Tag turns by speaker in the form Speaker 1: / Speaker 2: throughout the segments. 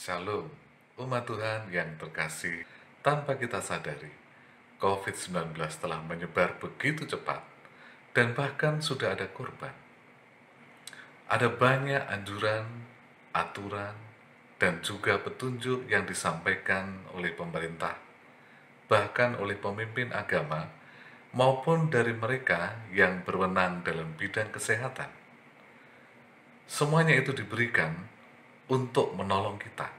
Speaker 1: Shalom, umat Tuhan yang terkasih. Tanpa kita sadari, COVID-19 telah menyebar begitu cepat dan bahkan sudah ada korban. Ada banyak anjuran, aturan, dan juga petunjuk yang disampaikan oleh pemerintah, bahkan oleh pemimpin agama, maupun dari mereka yang berwenang dalam bidang kesehatan. Semuanya itu diberikan untuk menolong kita.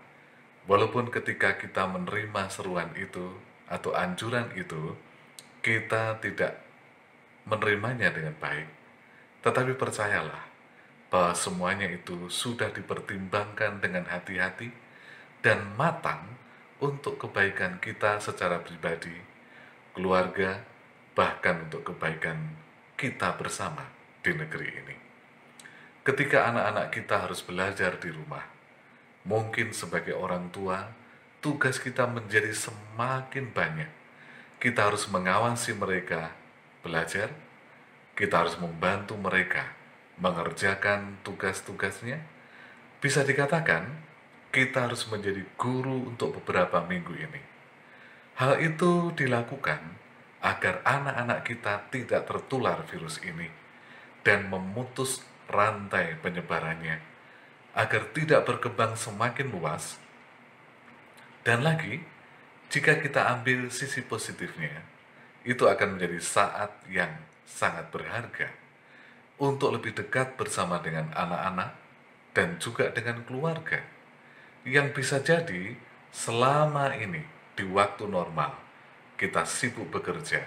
Speaker 1: Walaupun ketika kita menerima seruan itu atau anjuran itu, kita tidak menerimanya dengan baik. Tetapi percayalah bahwa semuanya itu sudah dipertimbangkan dengan hati-hati dan matang untuk kebaikan kita secara pribadi, keluarga, bahkan untuk kebaikan kita bersama di negeri ini. Ketika anak-anak kita harus belajar di rumah, mungkin sebagai orang tua, tugas kita menjadi semakin banyak. Kita harus mengawasi mereka belajar, kita harus membantu mereka mengerjakan tugas-tugasnya. Bisa dikatakan, kita harus menjadi guru untuk beberapa minggu ini. Hal itu dilakukan agar anak-anak kita tidak tertular virus ini dan memutus rantai penyebarannya, agar tidak berkembang semakin luas. Dan lagi, jika kita ambil sisi positifnya, itu akan menjadi saat yang sangat berharga untuk lebih dekat bersama dengan anak-anak dan juga dengan keluarga, yang bisa jadi selama ini di waktu normal kita sibuk bekerja.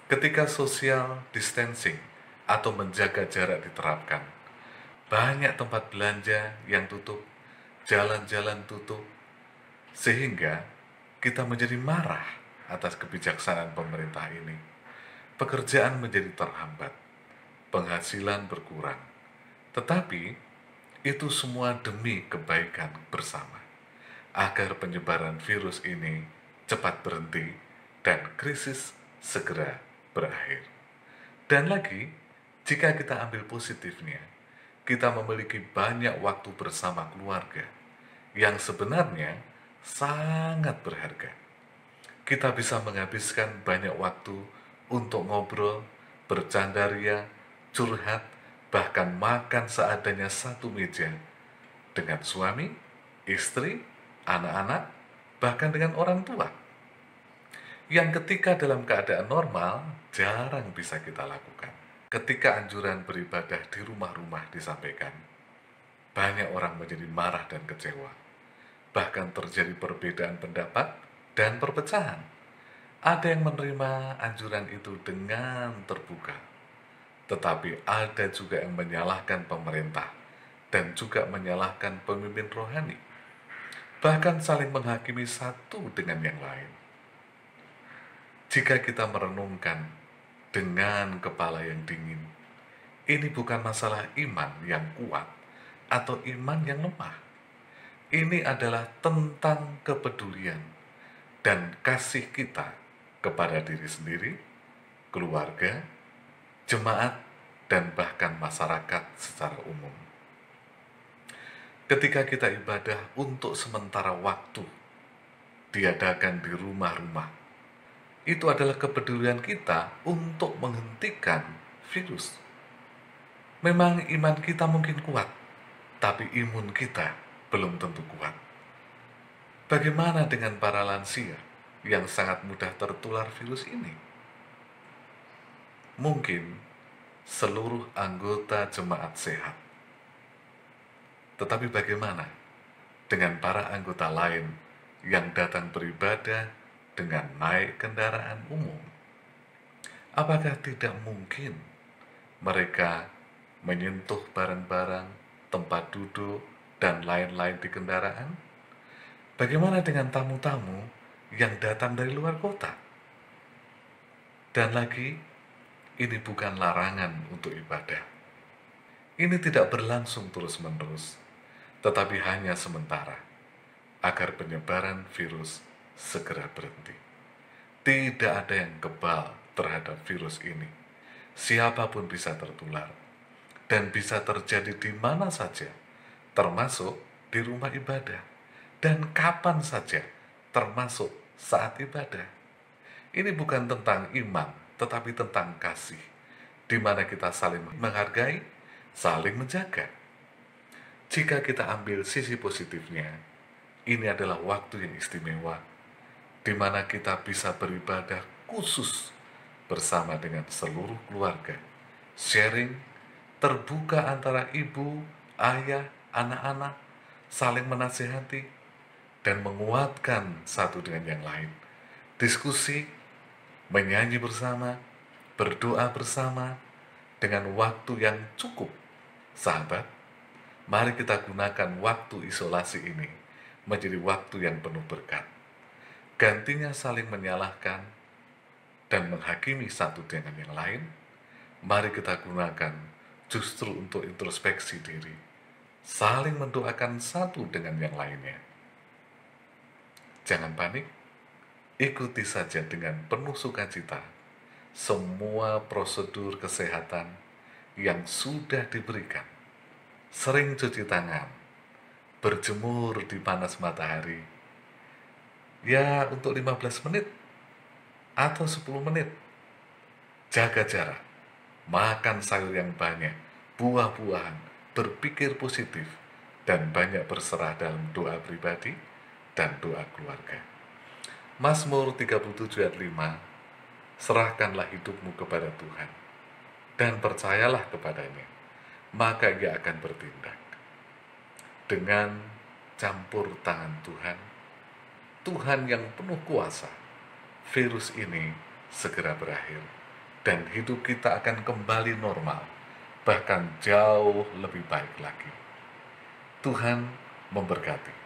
Speaker 1: Ketika social distancing atau menjaga jarak diterapkan, banyak tempat belanja yang tutup, jalan-jalan tutup, sehingga kita menjadi marah atas kebijaksanaan pemerintah ini. Pekerjaan menjadi terhambat, penghasilan berkurang. Tetapi itu semua demi kebaikan bersama, agar penyebaran virus ini cepat berhenti dan krisis segera berakhir. Dan lagi, jika kita ambil positifnya, kita memiliki banyak waktu bersama keluarga yang sebenarnya sangat berharga. Kita bisa menghabiskan banyak waktu untuk ngobrol, bercandaria, curhat, bahkan makan seadanya satu meja dengan suami, istri, anak-anak, bahkan dengan orang tua. Yang ketika dalam keadaan normal, jarang bisa kita lakukan. Ketika anjuran beribadah di rumah-rumah disampaikan, banyak orang menjadi marah dan kecewa. Bahkan terjadi perbedaan pendapat dan perpecahan. Ada yang menerima anjuran itu dengan terbuka, tetapi ada juga yang menyalahkan pemerintah dan juga menyalahkan pemimpin rohani, bahkan saling menghakimi satu dengan yang lain. Jika kita merenungkan dengan kepala yang dingin, ini bukan masalah iman yang kuat atau iman yang lemah. Ini adalah tentang kepedulian dan kasih kita kepada diri sendiri, keluarga, jemaat, dan bahkan masyarakat secara umum. Ketika kita ibadah untuk sementara waktu, diadakan di rumah-rumah, itu adalah kepedulian kita untuk menghentikan virus. Memang iman kita mungkin kuat, tapi imun kita belum tentu kuat. Bagaimana dengan para lansia yang sangat mudah tertular virus ini? Mungkin seluruh anggota jemaat sehat. Tetapi bagaimana dengan para anggota lain yang datang beribadah dengan naik kendaraan umum? Apakah tidak mungkin mereka menyentuh barang-barang, tempat duduk, dan lain-lain di kendaraan? Bagaimana dengan tamu-tamu yang datang dari luar kota? Dan lagi, ini bukan larangan untuk ibadah. Ini tidak berlangsung terus-menerus, tetapi hanya sementara, agar penyebaran virus segera berhenti. Tidak ada yang kebal terhadap virus ini. Siapapun bisa tertular, dan bisa terjadi di mana saja, termasuk di rumah ibadah. dan kapan saja, termasuk saat ibadah. Ini bukan tentang iman, tetapi tentang kasih, di mana kita saling menghargai, saling menjaga. Jika kita ambil sisi positifnya, ini adalah waktu yang istimewa, di mana kita bisa beribadah khusus bersama dengan seluruh keluarga, sharing, terbuka antara ibu, ayah, anak-anak, saling menasihati, dan menguatkan satu dengan yang lain. Diskusi, menyanyi bersama, berdoa bersama, dengan waktu yang cukup. Sahabat, mari kita gunakan waktu isolasi ini menjadi waktu yang penuh berkat. Gantinya saling menyalahkan dan menghakimi satu dengan yang lain, mari kita gunakan justru untuk introspeksi diri, saling mendoakan satu dengan yang lainnya. Jangan panik, ikuti saja dengan penuh sukacita semua prosedur kesehatan yang sudah diberikan. Sering cuci tangan, berjemur di panas matahari, ya untuk 15 menit atau 10 menit. Jaga jarak, makan sayur yang banyak, buah-buahan, berpikir positif, dan banyak berserah dalam doa pribadi dan doa keluarga. Mazmur 37 ayat 5, serahkanlah hidupmu kepada Tuhan, dan percayalah kepadanya, maka Ia akan bertindak. Dengan campur tangan Tuhan, Tuhan yang penuh kuasa, virus ini segera berakhir, dan hidup kita akan kembali normal, bahkan jauh lebih baik lagi. Tuhan memberkati.